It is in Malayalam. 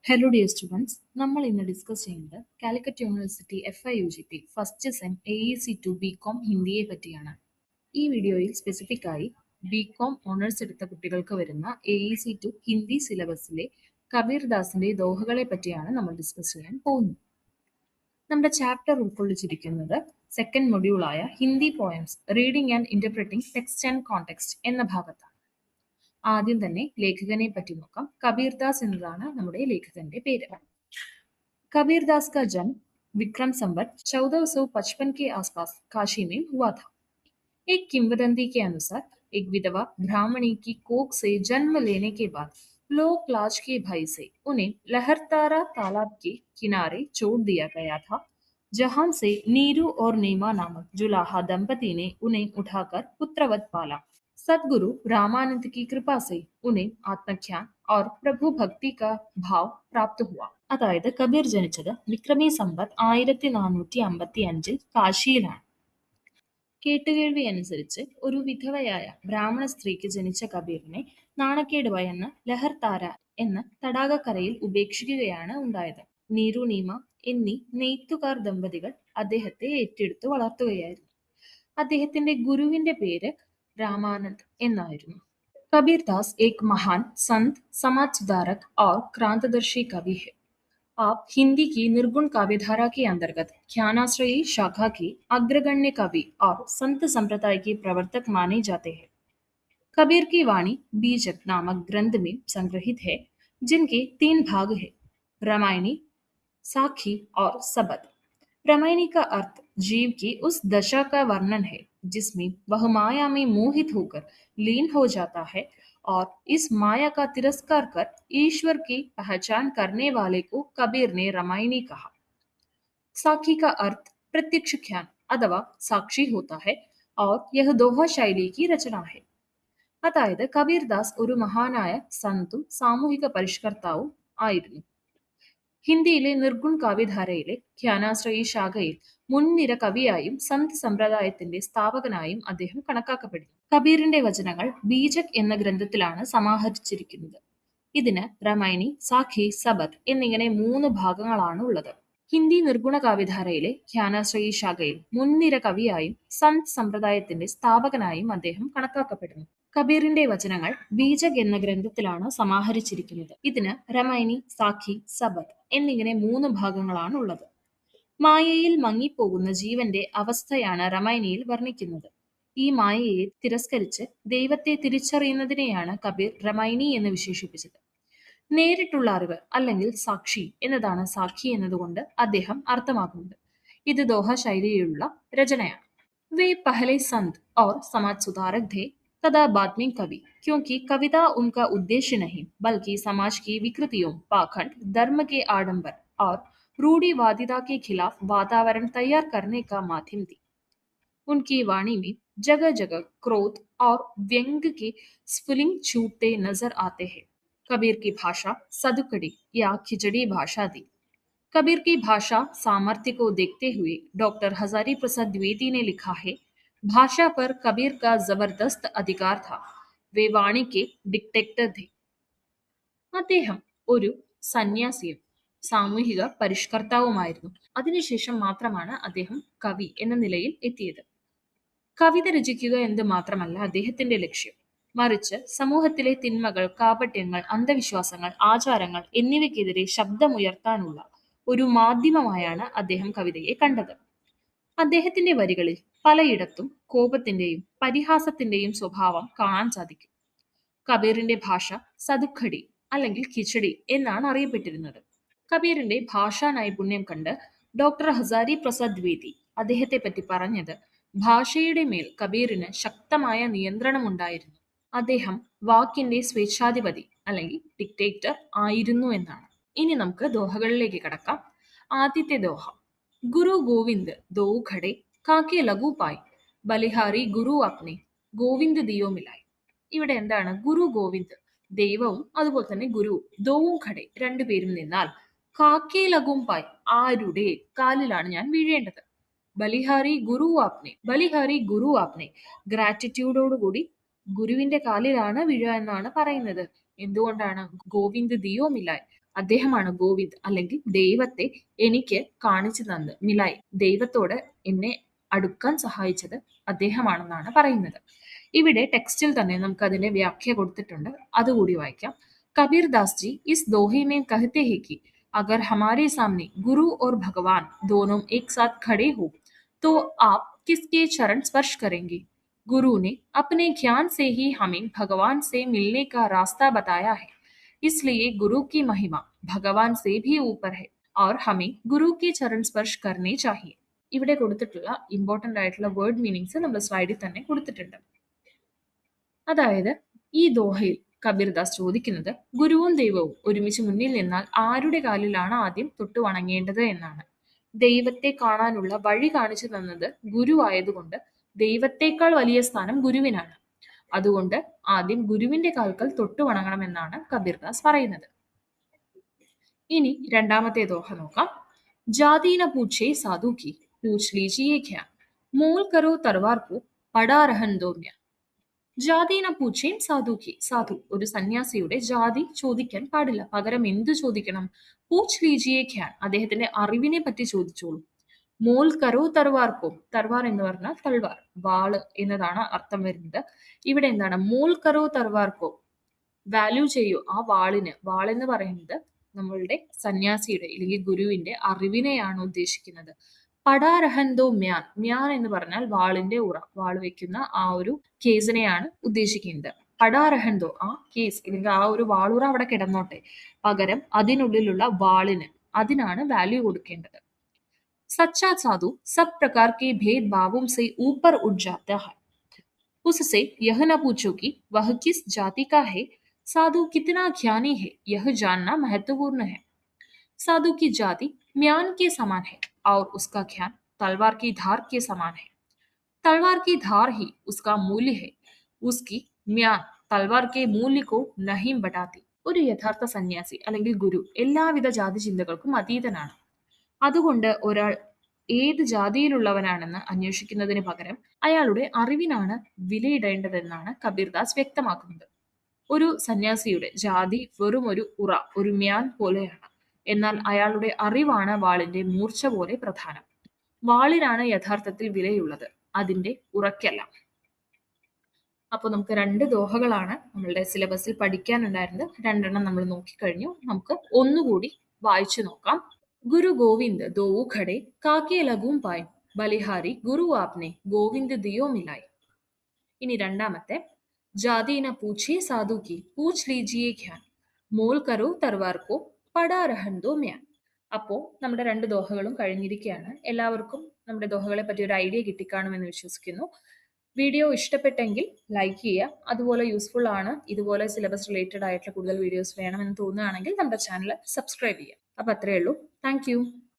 ഹലോ ഡിയർ സ്റ്റുഡൻസ്, നമ്മൾ ഇന്ന് ഡിസ്കസ് ചെയ്യുന്നത് Calicut university FIUGP first sem AEC2 BCom ഹിന്ദിയെ പറ്റിയാണ്. ഈ വീഡിയോയിൽ സ്പെസിഫിക് ആയി BCom ഓണേഴ്സ് എടുത്ത കുട്ടികൾക്ക് വരുന്ന AEC2 ഹിന്ദി സിലബസിലെ കബീർ ദാസിന്റെ ദോഹകളെ പറ്റിയാണ് നമ്മൾ ഡിസ്കസ് ചെയ്യാൻ പോകുന്നത്. നമ്മുടെ ചാപ്റ്റർ ഉൾക്കൊള്ളിച്ചിരിക്കുന്നത് സെക്കൻഡ് മൊഡ്യൂളായ Hindi poems reading and interpreting text and context എന്ന ഭാഗത്താണ്. ആദ്യം തന്നെ ലേഖകനെ പറ്റി നോക്കാം. कबीर दास എന്നതാണ് നമ്മുടെ ലേഖകന്റെ പേര്. कबीर दास का जन्म विक्रम संवत 1455 के आसपास काशी में हुआ था. एक किंवदंती के अनुसार एक विधवा ब्राह्मणी की कोख से जन्म लेने के बाद लोक लाज के भय से उन्हें लहरतारा तालाब के किनारे छोड़ दिया गया था, जहां से नीरू और नीमा नामक जुलाहा दंपति ने उन्हें उठाकर पुत्रवत पाला. सदगुरु रामानंद की कृपा से उन्हें आत्मज्ञान और प्रभु भक्ति का भाव प्राप्त हुआ. അതായത് കബീർ ജനിച്ചത് വിക്രമി സമ്പത്ത് 1455 കാശിയിലാണ്. കേട്ടുകേൾവി അനുസരിച്ച് ഒരു വിധവയായ ബ്രാഹ്മണ സ്ത്രീക്ക് ജനിച്ച കബീറിനെ നാണക്കേട് ഭയന്ന് ലഹർതാര എന്ന തടാകക്കരയിൽ ഉപേക്ഷിക്കുകയാണ് ഉണ്ടായത്. നീരു നീമ എന്നീ നെയ്ത്തുകാർ ദമ്പതികൾ അദ്ദേഹത്തെ ഏറ്റെടുത്ത് വളർത്തുകയായിരുന്നു. അദ്ദേഹത്തിന്റെ ഗുരുവിന്റെ പേര് रामानंद എന്നായിരുന്നു. कबीर दास एक महान संत, समाज सुधारक और क्रांतिदर्शी कवि है. आप हिंदी की निर्गुण काव्यधारा के अंतर्गत ज्ञानाश्रयी शाखा के अग्रगण्य कवि और संत संप्रदाय के प्रवर्तक माने जाते हैं. कबीर की वाणी बीजक नामक ग्रंथ में संग्रहित है, जिनके 3 भाग हैं: रामायणी, साखी और सबद. रामायणी का अर्थ जीव की उस दशा का वर्णन है जिसमें वह माया में मोहित होकर लीन हो जाता है और इस माया का तिरस्कार कर ईश्वर की पहचान करने वाले को कबीर ने रामायणी कहा. साखी का अर्थ प्रत्यक्ष ज्ञान अथवा साक्षी होता है और यह दोहा शैली की रचना है. അതായത് കബീർ ദാസ് ഒരു മഹാനായ സന്തും സാമൂഹിക പരിഷ്കർത്താവും ആയിരുന്നു. ഹിന്ദിയിലെ നിർഗുൺ കാവ്യധാരയിലെ ജ്ഞാനാശ്രയി ശാഖയിൽ മുൻനിര കവിയായും സന്ത് സമ്പ്രദായത്തിന്റെ സ്ഥാപകനായും അദ്ദേഹം കണക്കാക്കപ്പെടുന്നു. കബീറിന്റെ വചനങ്ങൾ ബീജക് എന്ന ഗ്രന്ഥത്തിലാണ് സമാഹരിച്ചിരിക്കുന്നത്. ഇതിന് രാമായണി, സാഖി, സബദ് എന്നിങ്ങനെ 3 ഭാഗങ്ങളാണ് ഉള്ളത്. ഹിന്ദി നിർഗുണ കാവ്യധാരയിലെ ജ്ഞാനാശ്രയി ശാഖയിൽ മുൻനിര കവിയായും സന്ത് സമ്പ്രദായത്തിന്റെ സ്ഥാപകനായും അദ്ദേഹം കണക്കാക്കപ്പെടുന്നു. കബീറിന്റെ വചനങ്ങൾ ബീജക് എന്ന ഗ്രന്ഥത്തിലാണ് സമാഹരിച്ചിരിക്കുന്നത്. ഇതിന് രാമായണി, സാഖി, സബദ് എന്നിങ്ങനെ 3 ഭാഗങ്ങളാണ് ഉള്ളത്. മായയിൽ മങ്ങിപ്പോകുന്ന ജീവന്റെ അവസ്ഥയാണ് രാമായണിയിൽ വർണ്ണിക്കുന്നത്. ഈ മായയെ തിരസ്കരിച്ച് ദൈവത്തെ തിരിച്ചറിയുന്നതിനെയാണ് കബീർ രാമായണി എന്ന് വിശേഷിപ്പിച്ചത്. നേരിട്ടുള്ള അറിവ് അല്ലെങ്കിൽ സാക്ഷി എന്നതാണ് സാഖി എന്നതുകൊണ്ട് അദ്ദേഹം അർത്ഥമാക്കുന്നത്. ഇത് ദോഹ ശൈലിയിലുള്ള രചനയാണ്. വേ പഹലെ സന്ത് और समाज सुधारक थे तथा बाद में कवि, क्योंकि कविता उनका उद्देश्य नहीं बल्कि समाज की विकृतियों, पाखंड, धर्म के आडंबर और रूढ़िवादिता के खिलाफ वातावरण तैयार करने का माध्यम थी. उनकी वाणी में जगह जगह क्रोध और व्यंग के स्फुलिंग छूटते नजर आते हैं. कबीर की भाषा सदुकड़ी या खिचड़ी भाषा थी. कबीर की भाषा सामर्थ्य को देखते हुए डॉक्टर हजारी प्रसाद द्विवेदी ने लिखा है, भाषा पर कबीर का जबरदस्त अधिकार था. वे वाणी के डिक्टेटर थे. അദ്ദേഹം ഒരു സന്യാസിയും സാമൂഹിക പരിഷ്കർത്താവുമായിരുന്നു. അതിനുശേഷം മാത്രമാണ് അദ്ദേഹം കവി എന്ന നിലയിൽ എത്തിയത്. കവിത രചിക്കുക എന്ന് മാത്രമല്ല അദ്ദേഹത്തിന്റെ ലക്ഷ്യം, മറിച്ച് സമൂഹത്തിലെ തിന്മകൾ, കാപട്യങ്ങൾ, അന്ധവിശ്വാസങ്ങൾ, ആചാരങ്ങൾ എന്നിവയ്ക്കെതിരെ ശബ്ദമുയർത്താനുള്ള ഒരു മാധ്യമമായാണ് അദ്ദേഹം കവിതയെ കണ്ടത്. അദ്ദേഹത്തിന്റെ വരികളിൽ പലയിടത്തും കോപത്തിന്റെയും പരിഹാസത്തിന്റെയും സ്വഭാവം കാണാൻ സാധിക്കും. കബീറിന്റെ ഭാഷ സദുഖടി അല്ലെങ്കിൽ ഖിച്ചടി എന്നാണ് അറിയപ്പെട്ടിരുന്നത്. കബീറിന്റെ ഭാഷാ നൈപുണ്യം കണ്ട് ഡോക്ടർ ഹസാരി പ്രസാദ് ദ്വിവേദി അദ്ദേഹത്തെ പറ്റി പറഞ്ഞത്, ഭാഷയുടെ മേൽ കബീറിന് ശക്തമായ നിയന്ത്രണമുണ്ടായിരുന്നു. അദ്ദേഹം വാക്കിന്റെ സ്വേച്ഛാധിപതി അല്ലെങ്കിൽ ഡിക്റ്റേറ്റർ ആയിരുന്നു എന്നാണ്. ഇനി നമുക്ക് ദോഹകളിലേക്ക് കടക്കാം. ആദ്യത്തെ ദോഹ, ഗുരു ഗോവിന്ദ് ദോ ഖടെ കാക്കെ ലഘു പായ് ബലിഹാരി ഗുരു അപ്നെ ഗോവിന്ദ് ദിയോ മിലായ്. ഇവിടെ എന്താണ്? ഗുരു ഗോവിന്ദ്, ദൈവവും അതുപോലെ തന്നെ ഗുരു, ദോവും ഖടെ, 2 പേരും നിന്നാൽ, കാക്കെ ലഘും പായ്, ആരുടെ കാലിലാണ് ഞാൻ വീഴേണ്ടത്, ബലിഹാരി ഗുരു ആപ്നെ ഗ്രാറ്റിറ്റ്യൂഡോടുകൂടി ഗുരുവിന്റെ കാലിലാണ് വീഴുക എന്നാണ് പറയുന്നത്. എന്തുകൊണ്ടാണ്? ഗോവിന്ദ് ദിയോ മിലായ്, അദ്ദേഹമാണ് ഗോവിന്ദ് അല്ലെങ്കിൽ ദൈവത്തെ എനിക്ക് കാണിച്ചു തന്നത്. മിലായ്, ദൈവത്തോട് എന്നെ അടുക്കാൻ സഹായിച്ചത് അദ്ദേഹമാണെന്നാണ് പറയുന്നത്. ഇവിടെ ടെക്സ്റ്റിൽ തന്നെ നമുക്ക് അതിന്റെ വ്യാഖ്യ കൊടുത്തിട്ടുണ്ട്, അതുകൂടി വായിക്കാം. कबीर दास जी इस दोहे में कहते हैं कि अगर हमारे सामने गुरु और भगवान दोनों एक साथ खड़े हो तो आप किसके चरण स्पर्श करेंगे? गुरु ने अपने ज्ञान से ही हमें भगवान से मिलने का रास्ता बताया है, इसलिए गुरु की महिमा भगवान से भी ऊपर है और हमें गुरु के चरण स्पर्श करने चाहिए. ഇവിടെ കൊടുത്തിട്ടുള്ള ഇമ്പോർട്ടന്റ് ആയിട്ടുള്ള വേർഡ് മീനിങ്സ് നമ്മൾ സ്ലൈഡിൽ തന്നെ കൊടുത്തിട്ടുണ്ട്. അതായത് ഈ ദോഹയിൽ കബീർദാസ് ചോദിക്കുന്നത് ഗുരുവും ദൈവവും ഒരുമിച്ച് മുന്നിൽ നിന്നാൽ ആരുടെ കാലിലാണ് ആദ്യം തൊട്ടു വണങ്ങേണ്ടത് എന്നാണ്. ദൈവത്തെ കാണാനുള്ള വഴി കാണിച്ചു തന്നത് ഗുരു ആയതുകൊണ്ട് ദൈവത്തെക്കാൾ വലിയ സ്ഥാനം ഗുരുവിനാണ്. അതുകൊണ്ട് ആദ്യം ഗുരുവിന്റെ കാൽക്കൽ തൊട്ടു വണങ്ങണമെന്നാണ് കബീർദാസ് പറയുന്നത്. ഇനി രണ്ടാമത്തെ ദോഹ നോക്കാം. ജാതി ന പൂछे साधु की पूछ लीजिए क्या मोल करो तरवार को पड़ा रहन दो म्यान. ജാതീന പൂച്ചയും സാധുക്കി. സാധു ഒരു സന്യാസിയുടെ ജാതി ചോദിക്കാൻ പാടില്ല, പകരം എന്ത് ചോദിക്കണം? പൂച്ച് ലീജിയെ ഖ്യാൻ, അദ്ദേഹത്തിന്റെ അറിവിനെ പറ്റി ചോദിച്ചോളൂ. മോൽ കരോ തർവാർക്കോ, തർവാർ എന്ന് പറഞ്ഞാൽ തൽവാർ, വാള് എന്നതാണ് അർത്ഥം വരുന്നത്. ഇവിടെ എന്താണ്? മോൽ കരോ തർവാർക്കോ, വാല്യൂ ചെയ്യൂ ആ വാളിന്. വാളെന്ന് പറയുന്നത് നമ്മളുടെ സന്യാസിയുടെ അല്ലെങ്കിൽ ഗുരുവിന്റെ അറിവിനെയാണ് ഉദ്ദേശിക്കുന്നത്. പടാരഹന്തോ മ്യാൻ, മ്യാൻ എന്ന് പറഞ്ഞാൽ വാളിന്റെ ഉറ, വാൾ വെക്കുന്ന ആ ഒരു കേസിനെയാണ് ഉദ്ദേശിക്കുന്നത്. പടാരഹന്തോ, ആ കേസ് അല്ലെങ്കിൽ ആ ഒരു വാളുറ അവിടെ കിടന്നോട്ടെ, പകരം അതിനുള്ളിലുള്ള വാളിന്, അതിനാണ് വാല്യൂ കൊടുക്കേണ്ടത്. സച്ചാ സാധു സബ് പ്രകാർ കെ ഭേദ് ഭാവോं से ऊपर उठ जाता है, उससे यह न पूछो कि वह किस जाति का है, साधु कितना ज्ञानी है यह जानना महत्वपूर्ण है. साधु की जाति म्यान के समान है और उसका ज्ञान तलवार की धार के समान है. तलवार की धार ही उसका मूल्य है, उसकी म्यान തൽവാർ കെ മൂല്യക്കോ നഹീം ബടാത്തി. ഒരു യഥാർത്ഥ സന്യാസി അല്ലെങ്കിൽ ഗുരു എല്ലാവിധ ജാതി ചിന്തകൾക്കും അതീതനാണ്. അതുകൊണ്ട് ഒരാൾ ഏത് ജാതിയിലുള്ളവനാണെന്ന് അന്വേഷിക്കുന്നതിന് പകരം അയാളുടെ അറിവിനാണ് വിലയിടേണ്ടതെന്നാണ് കബീർദാസ് വ്യക്തമാക്കുന്നത്. ഒരു സന്യാസിയുടെ ജാതി വെറും ഒരു ഉറ, ഒരു മ്യാൻ പോലെയാണ്. എന്നാൽ അയാളുടെ അറിവാണ് വാളിന്റെ മൂർച്ച പോലെ പ്രധാനം. വാളിനാണ് യഥാർത്ഥത്തിൽ വിലയുള്ളത്, അതിന്റെ ഉറക്കല്ല. അപ്പോൾ നമുക്ക് രണ്ട് ദോഹകളാണ് നമ്മളുടെ സിലബസിൽ പഠിക്കാനുണ്ടായിരുന്നത്. രണ്ടെണ്ണം നമ്മൾ നോക്കിക്കഴിഞ്ഞു. നമുക്ക് ഒന്നുകൂടി വായിച്ചു നോക്കാം. ഗുരു ഗോവിന്ദ് ദോവു ഖടെ കാക്കെ ലഘും പായ് ബലിഹാരി ഗുരു ആപ്നെ ഗോവിന്ദ് ദിയോ മിലായി. ഇനി രണ്ടാമത്തെ, ജാതി ന പൂछे സാധു की पूछ लीजिए ഖ്യാൻ മോൽ കരോ തർവാർ കോ പടാ രഹൻ ദോ മ്യാൻ. അപ്പോൾ നമ്മുടെ രണ്ട് ദോഹകളും കഴിഞ്ഞിരിക്കുകയാണ്. എല്ലാവർക്കും നമ്മുടെ ദോഹകളെ പറ്റി ഒരു ഐഡിയ കിട്ടിക്കാണുമെന്ന് വിശ്വസിക്കുന്നു. വീഡിയോ ഇഷ്ടപ്പെട്ടെങ്കിൽ ലൈക്ക് ചെയ്യുക. അതുപോലെ യൂസ്ഫുൾ ആണ്, ഇതുപോലെ സിലബസ് റിലേറ്റഡ് ആയിട്ടുള്ള കൂടുതൽ വീഡിയോസ് വേണമെന്ന് തോന്നുകയാണെങ്കിൽ നമ്മുടെ ചാനൽ സബ്സ്ക്രൈബ് ചെയ്യുക. അപ്പോൾ അത്രയേ ഉള്ളൂ. താങ്ക്